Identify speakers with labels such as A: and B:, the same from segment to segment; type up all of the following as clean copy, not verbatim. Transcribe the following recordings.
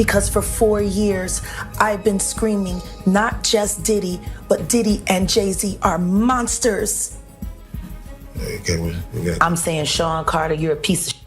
A: because for 4 years I've been screaming not just Diddy, but Diddy and Jay-Z are monsters.
B: Okay,
A: I'm saying, Sean Carter, you're a piece of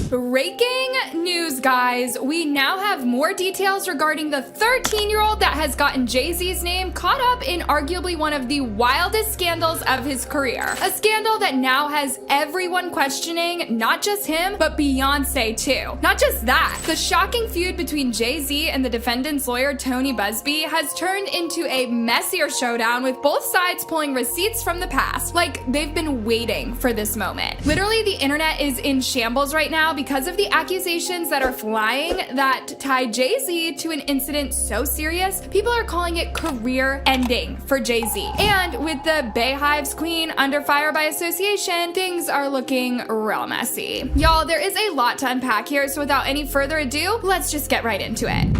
C: Breaking news, guys. We now have more details regarding the 13-year-old that has gotten Jay-Z's name caught up in arguably one of the wildest scandals of his career. A scandal that now has everyone questioning not just him, but Beyonce too. Not just that, the shocking feud between Jay-Z and the defendant's lawyer Tony Buzbeee has turned into a messier showdown with both sides pulling receipts from the past. Like, they've been waiting for this moment. Literally, the internet is in shambles right now because of the accusations that are flying that tie Jay-Z to an incident so serious, people are calling it career-ending for Jay-Z. And with the Beyhive's queen under fire by association, things are looking real messy. Y'all, there is a lot to unpack here, so without any further ado, let's just get right into it.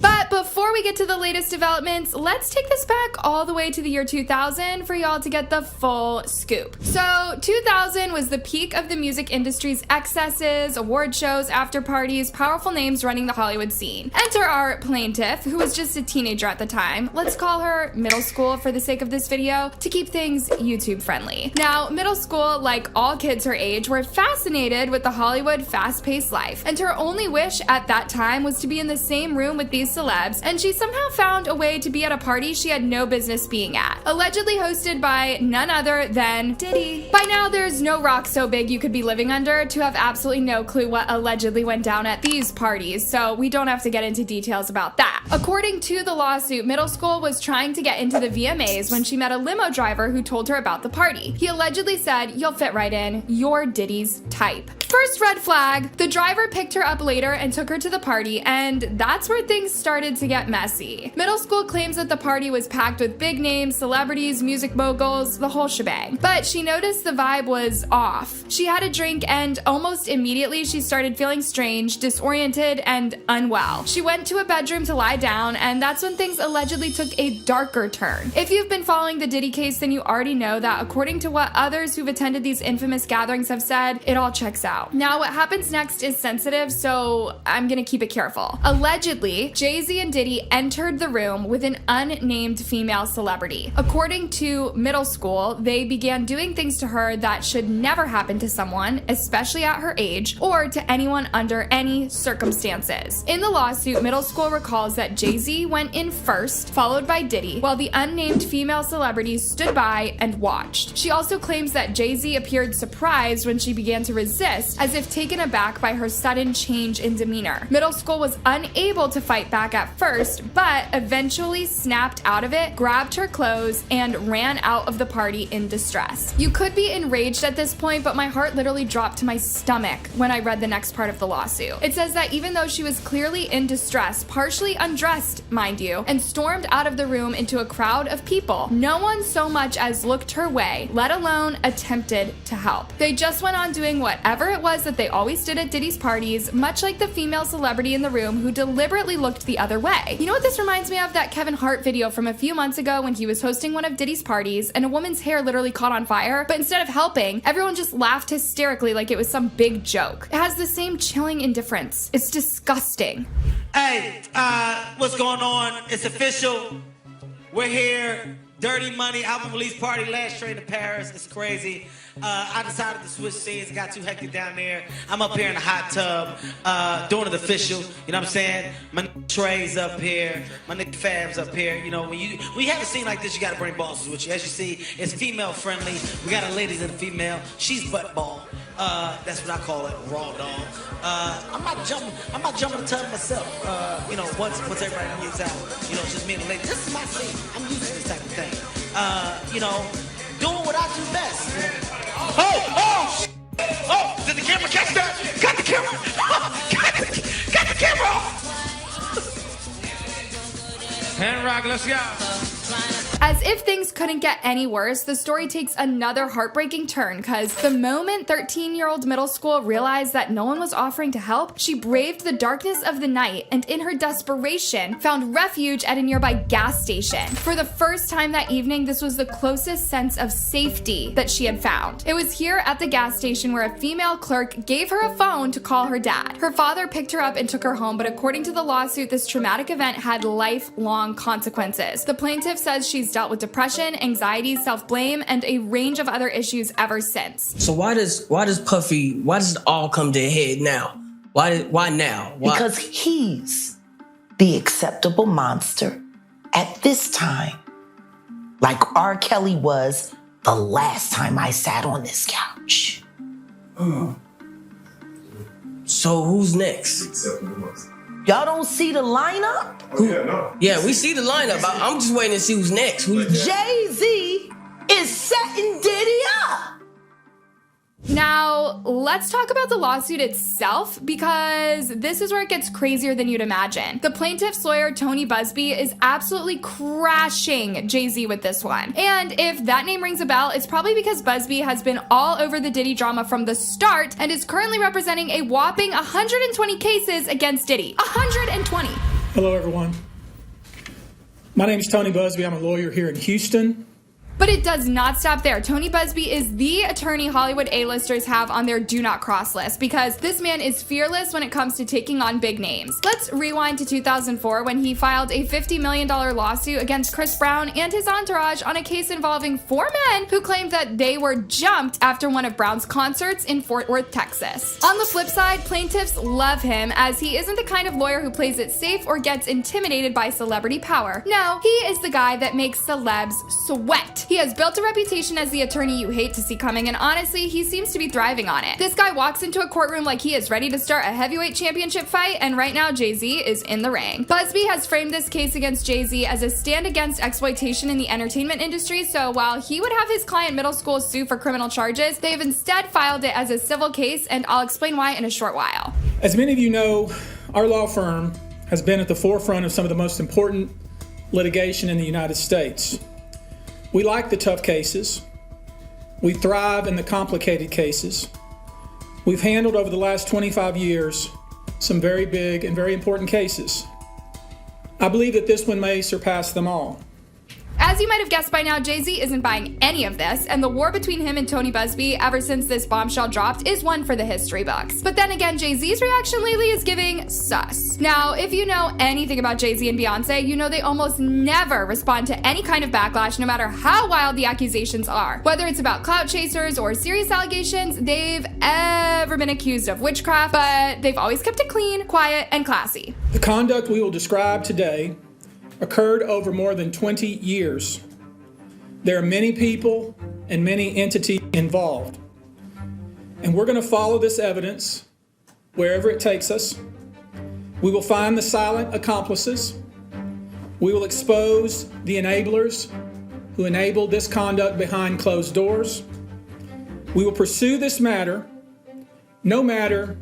C: But before we get to the latest developments, let's take this back all the way to the year 2000 for y'all to get the full scoop. So 2000 was the peak of the music industry's excesses, award shows, after parties, powerful names running the Hollywood scene. Enter our plaintiff, who was just a teenager at the time. Let's call her middle school for the sake of this video to keep things YouTube friendly. Now, middle school, like all kids her age, were fascinated with the Hollywood fast-paced life, and her only wish at that time was to be in the same room with these celebs, and she somehow found a way to be at a party she had no business being at, allegedly hosted by none other than Diddy. By now, there's no rock so big you could be living under to have absolutely no clue what allegedly went down at these parties, so we don't have to get into details about that. According to the lawsuit, middle school was trying to get into the VMAs when she met a limo driver who told her about the party. He allegedly said, "You'll fit right in, you're Diddy's type." First red flag, the driver picked her up later and took her to the party, and that's where things started to get messy. Middle school claims that the party was packed with big names, celebrities, music moguls, the whole shebang. But she noticed the vibe was off. She had a drink and almost immediately she started feeling strange, disoriented, and unwell. She went to a bedroom to lie down, and that's when things allegedly took a darker turn. If you've been following the Diddy case, then you already know that according to what others who've attended these infamous gatherings have said, it all checks out. Now, what happens next is sensitive, so I'm gonna keep it careful. Allegedly, Jay-Z and Diddy entered the room with an unnamed female celebrity. According to middle school, they began doing things to her that should never happen to someone, especially at her age, or to anyone under any circumstances. In the lawsuit, middle school recalls that Jay-Z went in first, followed by Diddy, while the unnamed female celebrity stood by and watched. She also claims that Jay-Z appeared surprised when she began to resist, as if taken aback by her sudden change in demeanor. Middle school was unable to fight back at first, but eventually snapped out of it, grabbed her clothes, and ran out of the party in distress. You could be enraged at this point, but my heart literally dropped to my stomach when I read the next part of the lawsuit. It says that even though she was clearly in distress, partially undressed, mind you, and stormed out of the room into a crowd of people, no one so much as looked her way, let alone attempted to help. They just went on doing whatever it was that they always did at Diddy's parties, much like the female celebrity in the room who deliberately looked the other way. You know what this reminds me of? That Kevin Hart video from a few months ago when he was hosting one of Diddy's parties and a woman's hair literally caught on fire, but instead of helping, everyone just laughed hysterically like it was some big joke. It has the same chilling indifference. It's disgusting.
D: Hey, what's going on? It's official. We're here. Dirty Money album release party, last train to Paris. It's crazy. I decided to switch scenes. It got too hectic down there. I'm up here in the hot tub, doing it official. You know what I'm saying? My nigga Trey's up here. My nigga Fab's up here. You know, when you have a scene like this, you gotta bring bosses with you. As you see, it's female friendly. We got a ladies and a female. She's butt ball. That's what I call it, raw dog. I'm not jumping the tub myself. You know, once everybody gets out, you know, it's just me and the lady. This is my scene. I'm used to this type of thing. You know, doing what I do best. Oh, did the camera catch that? Got the camera. Got the camera off.
E: Hand rock, let's go.
C: As if things couldn't get any worse, the story takes another heartbreaking turn, because the moment 13-year-old middle school realized that no one was offering to help, she braved the darkness of the night and in her desperation found refuge at a nearby gas station. For the first time that evening, this was the closest sense of safety that she had found. It was here at the gas station where a female clerk gave her a phone to call her dad. Her father picked her up and took her home, but according to the lawsuit, this traumatic event had lifelong consequences. The plaintiff says she's dealt with depression, anxiety, self-blame, and a range of other issues ever since.
E: So why does it all come to a head now? Why now? Why?
A: Because he's the acceptable monster at this time, like R. Kelly was the last time I sat on this couch.
E: So who's next?
B: Acceptable monster.
A: Y'all don't see the lineup?
B: Oh, yeah, no.
E: Yeah, we see the lineup. I'm just waiting to see who's next.
A: Jay-Z is setting Diddy up.
C: Now, let's talk about the lawsuit itself, because this is where it gets crazier than you'd imagine. The plaintiff's lawyer, Tony Buzbeee, is absolutely crashing Jay-Z with this one. And if that name rings a bell, it's probably because Buzbeee has been all over the Diddy drama from the start and is currently representing a whopping 120 cases against Diddy. 120!
F: Hello, everyone. My name is Tony Buzbeee. I'm a lawyer here in Houston.
C: But it does not stop there. Tony Buzbeee is the attorney Hollywood A-listers have on their do not cross list, because this man is fearless when it comes to taking on big names. Let's rewind to 2004 when he filed a $50 million lawsuit against Chris Brown and his entourage on a case involving 4 men who claimed that they were jumped after one of Brown's concerts in Fort Worth, Texas. On the flip side, plaintiffs love him, as he isn't the kind of lawyer who plays it safe or gets intimidated by celebrity power. No, he is the guy that makes celebs sweat. He has built a reputation as the attorney you hate to see coming, and honestly, he seems to be thriving on it. This guy walks into a courtroom like he is ready to start a heavyweight championship fight, and right now Jay-Z is in the ring. Buzbeee has framed this case against Jay-Z as a stand against exploitation in the entertainment industry, so while he would have his client middle school sue for criminal charges, they have instead filed it as a civil case, and I'll explain why in a short while.
F: As many of you know, our law firm has been at the forefront of some of the most important litigation in the United States. We like the tough cases. We thrive in the complicated cases. We've handled over the last 25 years some very big and very important cases. I believe that this one may surpass them all.
C: As you might have guessed by now, Jay-Z isn't buying any of this, and the war between him and Tony Buzbeee ever since this bombshell dropped is one for the history books. But then again, Jay-Z's reaction lately is giving sus. Now, if you know anything about Jay-Z and Beyonce, you know they almost never respond to any kind of backlash, no matter how wild the accusations are. Whether it's about clout chasers or serious allegations, they've ever been accused of witchcraft, but they've always kept it clean, quiet, and classy.
F: The conduct we will describe today occurred over more than 20 years. There are many people and many entities involved. And we're going to follow this evidence wherever it takes us. We will find the silent accomplices. We will expose the enablers who enabled this conduct behind closed doors. We will pursue this matter no matter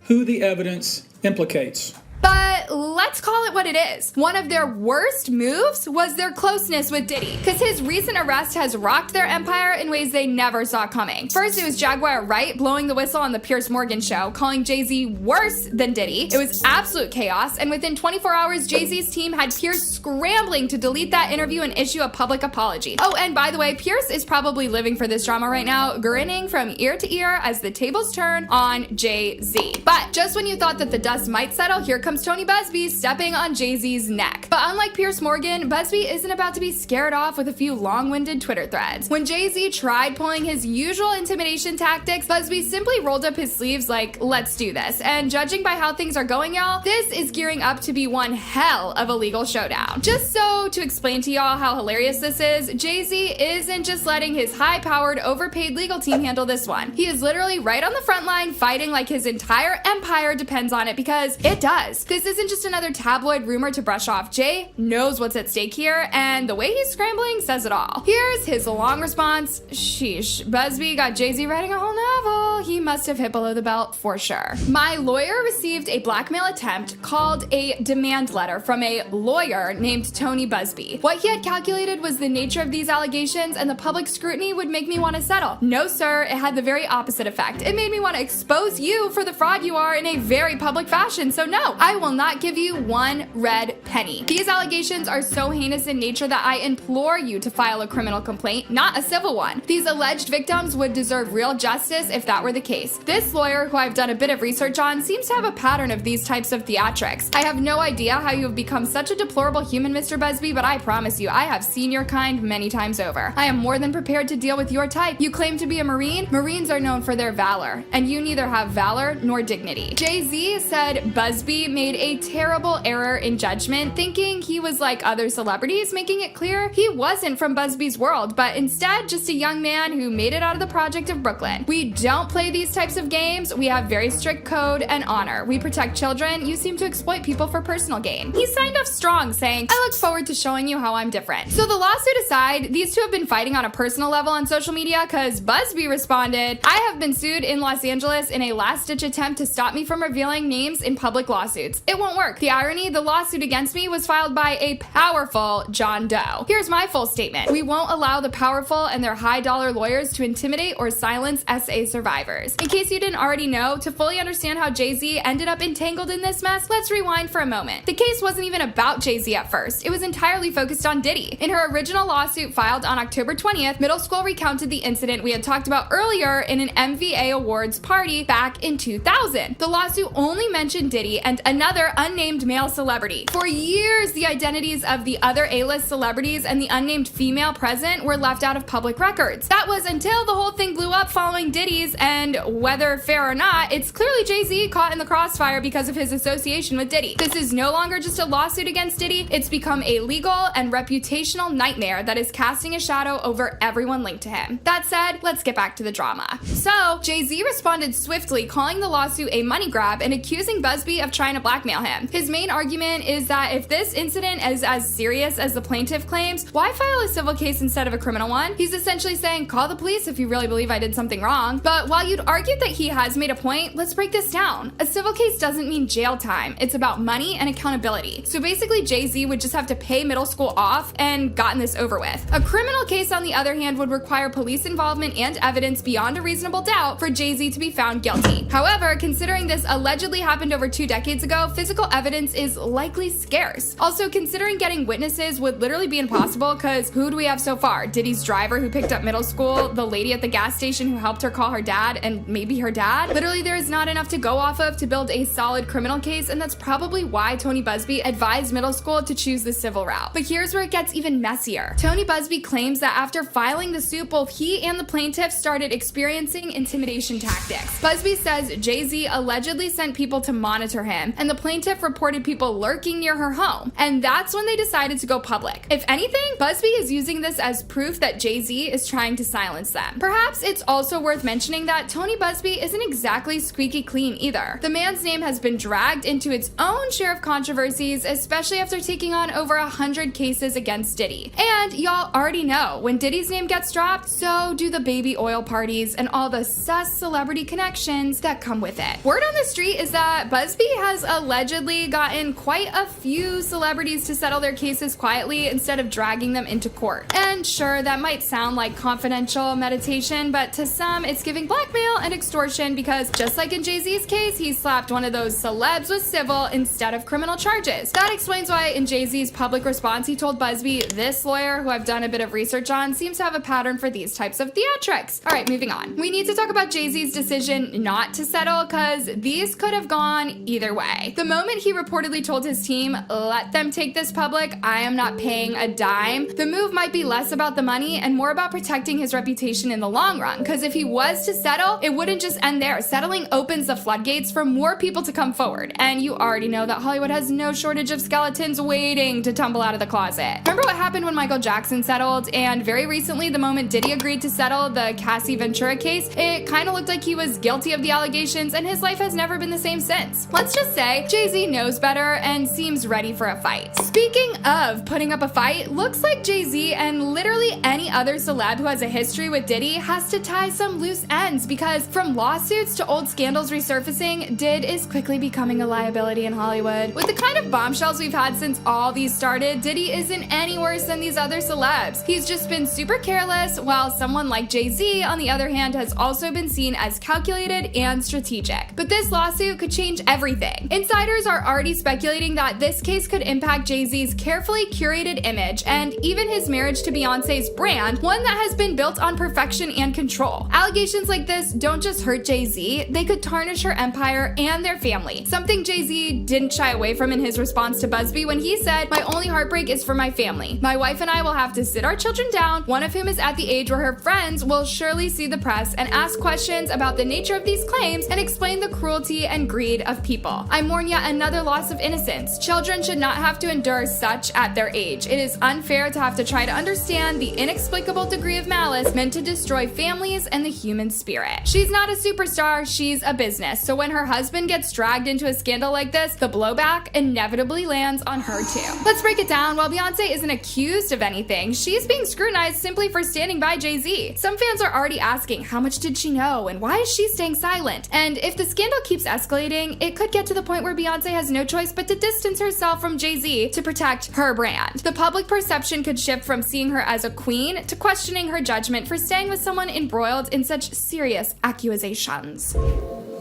F: who the evidence implicates.
C: But let's call it what it is. One of their worst moves was their closeness with Diddy, because his recent arrest has rocked their empire in ways they never saw coming. First, it was Jaguar Wright blowing the whistle on the Piers Morgan show, calling Jay-Z worse than Diddy. It was absolute chaos, and within 24 hours, Jay-Z's team had Piers scrambling to delete that interview and issue a public apology. Oh, and by the way, Piers is probably living for this drama right now, grinning from ear to ear as the tables turn on Jay-Z. But just when you thought that the dust might settle, here comes Tony Buzbeee stepping on Jay-Z's neck. But unlike Piers Morgan, Buzbeee isn't about to be scared off with a few long-winded Twitter threads. When Jay-Z tried pulling his usual intimidation tactics, Buzbeee simply rolled up his sleeves like, let's do this. And judging by how things are going, y'all, this is gearing up to be one hell of a legal showdown. Just so to explain to y'all how hilarious this is, Jay-Z isn't just letting his high-powered, overpaid legal team handle this one. He is literally right on the front line fighting like his entire empire depends on it, because it does. was. This isn't just another tabloid rumor to brush off. Jay knows what's at stake here, and the way he's scrambling says it all. Here's his long response. Sheesh, Buzbeee got Jay-Z writing a whole novel. He must have hit below the belt for sure. My lawyer received a blackmail attempt called a demand letter from a lawyer named Tony Buzbeee. What he had calculated was the nature of these allegations and the public scrutiny would make me want to settle. No, sir, it had the very opposite effect. It made me want to expose you for the fraud you are in a very public fashion. So no, I will not give you one red penny. These allegations are so heinous in nature that I implore you to file a criminal complaint, not a civil one. These alleged victims would deserve real justice if that were the case. This lawyer, who I've done a bit of research on, seems to have a pattern of these types of theatrics. I have no idea how you have become such a deplorable human, Mr. Buzbeee, but I promise you, I have seen your kind many times over. I am more than prepared to deal with your type. You claim to be a Marine? Marines are known for their valor, and you neither have valor nor dignity. Jay-Z said Buzbeee made a terrible error in judgment, thinking he was like other celebrities, making it clear he wasn't from Buzbee's world, but instead just a young man who made it out of the project of Brooklyn. We don't play these types of games. We have very strict code and honor. We protect children. You seem to exploit people for personal gain. He signed off strong, saying, I look forward to showing you how I'm different. So the lawsuit aside, these two have been fighting on a personal level on social media because Buzbeee responded, I have been sued in Los Angeles in a last-ditch attempt to stop me from revealing names in public lawsuits. It won't work. The irony, the lawsuit against me was filed by a powerful John Doe. Here's my full statement. We won't allow the powerful and their high-dollar lawyers to intimidate or silence SA survivors. In case you didn't already know, to fully understand how Jay-Z ended up entangled in this mess, let's rewind for a moment. The case wasn't even about Jay-Z at first. It was entirely focused on Diddy. In her original lawsuit filed on October 20th, Middle School recounted the incident we had talked about earlier in an MVA Awards party back in 2000. The lawsuit only mentioned Diddy and another unnamed male celebrity. For years, the identities of the other A-list celebrities and the unnamed female present were left out of public records. That was until the whole thing blew up following Diddy's, and whether fair or not, it's clearly Jay-Z caught in the crossfire because of his association with Diddy. This is no longer just a lawsuit against Diddy, it's become a legal and reputational nightmare that is casting a shadow over everyone linked to him. That said, let's get back to the drama. So, Jay-Z responded swiftly, calling the lawsuit a money grab and accusing Buzbeee of trying to blackmail him. His main argument is that if this incident is as serious as the plaintiff claims, why file a civil case instead of a criminal one? He's essentially saying, call the police if you really believe I did something wrong. But while you'd argue that he has made a point, let's break this down. A civil case doesn't mean jail time. It's about money and accountability. So basically, Jay-Z would just have to pay middle school off and gotten this over with. A criminal case, on the other hand, would require police involvement and evidence beyond a reasonable doubt for Jay-Z to be found guilty. However, considering this allegedly happened over 2 decades ago, physical evidence is likely scarce. Also, considering getting witnesses would literally be impossible because who do we have so far? Diddy's driver who picked up middle school, the lady at the gas station who helped her call her dad, and maybe her dad? Literally, there is not enough to go off of to build a solid criminal case, and that's probably why Tony Buzbeee advised middle school to choose the civil route. But here's where it gets even messier. Tony Buzbeee claims that after filing the suit, both he and the plaintiff started experiencing intimidation tactics. Buzbeee says Jay-Z allegedly sent people to monitor him, and the plaintiff reported people lurking near her home, and that's when they decided to go public. If anything, Buzbeee is using this as proof that Jay-Z is trying to silence them. Perhaps it's also worth mentioning that Tony Buzbeee isn't exactly squeaky clean either. The man's name has been dragged into its own share of controversies, especially after taking on over 100 cases against Diddy. And y'all already know, when Diddy's name gets dropped, so do the baby oil parties and all the sus celebrity connections that come with it. Word on the street is that Buzbeee has allegedly gotten quite a few celebrities to settle their cases quietly instead of dragging them into court. And sure, that might sound like confidential meditation, but to some, it's giving blackmail and extortion because just like in Jay-Z's case, he slapped one of those celebs with civil instead of criminal charges. That explains why in Jay-Z's public response, he told Buzbeee, this lawyer, who I've done a bit of research on, seems to have a pattern for these types of theatrics. All right, moving on. We need to talk about Jay-Z's decision not to settle because these could have gone either way. The moment he reportedly told his team, let them take this public, I am not paying a dime, the move might be less about the money and more about protecting his reputation in the long run. Because if he was to settle, it wouldn't just end there. Settling opens the floodgates for more people to come forward. And you already know that Hollywood has no shortage of skeletons waiting to tumble out of the closet. Remember what happened when Michael Jackson settled? And very recently, the moment Diddy agreed to settle the Cassie Ventura case, it kind of looked like he was guilty of the allegations and his life has never been the same since. Let's just say say, Jay-Z knows better and seems ready for a fight. Speaking of putting up a fight, looks like Jay-Z and literally any other celeb who has a history with Diddy has to tie some loose ends, because from lawsuits to old scandals resurfacing, Did is quickly becoming a liability in Hollywood. With the kind of bombshells we've had since all these started, Diddy isn't any worse than these other celebs. He's just been super careless, while someone like Jay-Z, on the other hand, has also been seen as calculated and strategic. But this lawsuit could change everything. Insiders are already speculating that this case could impact Jay-Z's carefully curated image and even his marriage to Beyonce's brand, one that has been built on perfection and control. Allegations like this don't just hurt Jay-Z, they could tarnish her empire and their family, something Jay-Z didn't shy away from in his response to Buzbeee when he said, "My only heartbreak is for my family. My wife and I will have to sit our children down, one of whom is at the age where her friends will surely see the press and ask questions about the nature of these claims and explain the cruelty and greed of people. I mourn yet another loss of innocence. Children should not have to endure such at their age. It is unfair to have to try to understand the inexplicable degree of malice meant to destroy families and the human spirit." She's not a superstar, she's a business, so when her husband gets dragged into a scandal like this, the blowback inevitably lands on her too. Let's break it down. While Beyonce isn't accused of anything, she's being scrutinized simply for standing by Jay-Z. Some fans are already asking, how much did she know and why is she staying silent? And if the scandal keeps escalating, it could get to the point where Beyonce has no choice but to distance herself from Jay-Z to protect her brand. The public perception could shift from seeing her as a queen to questioning her judgment for staying with someone embroiled in such serious accusations.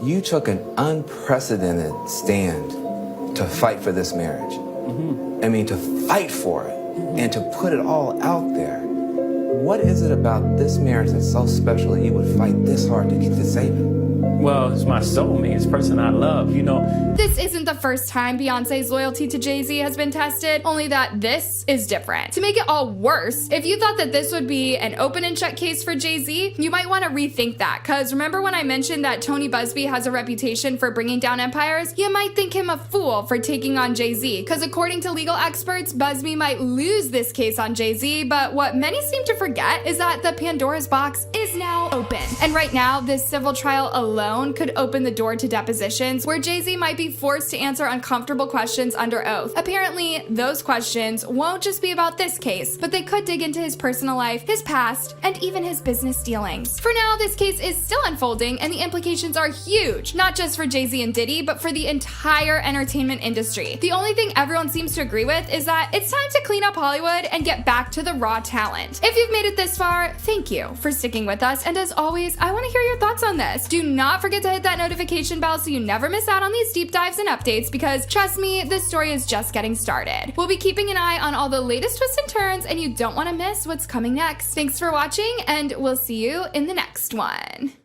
G: You took an unprecedented stand to fight for this marriage. I mean, to fight for it and to put it all out there. What is it about this marriage that's so special that you would fight this hard to save it?
H: Well, it's my soulmate. It's the person I love, you know.
C: This isn't the first time Beyonce's loyalty to Jay-Z has been tested, only that this is different. To make it all worse, if you thought that this would be an open and shut case for Jay-Z, you might want to rethink that, because remember when I mentioned that Tony Buzbeee has a reputation for bringing down empires? You might think him a fool for taking on Jay-Z, because according to legal experts, Buzbeee might lose this case on Jay-Z, but what many seem to forget is that the Pandora's box is now open. And right now, this civil trial alone could open the door to depositions where Jay-Z might be forced to answer uncomfortable questions under oath. Apparently, those questions won't just be about this case, but they could dig into his personal life, his past, and even his business dealings. For now, this case is still unfolding, and the implications are huge, not just for Jay-Z and Diddy, but for the entire entertainment industry. The only thing everyone seems to agree with is that it's time to clean up Hollywood and get back to the raw talent. If you've made it this far, thank you for sticking with us, and as always, I want to hear your thoughts on this. Do not forget to hit that notification bell so you never miss out on these deep dives and updates, because trust me, this story is just getting started. We'll be keeping an eye on all the latest twists and turns, and you don't want to miss what's coming next. Thanks for watching, and we'll see you in the next one.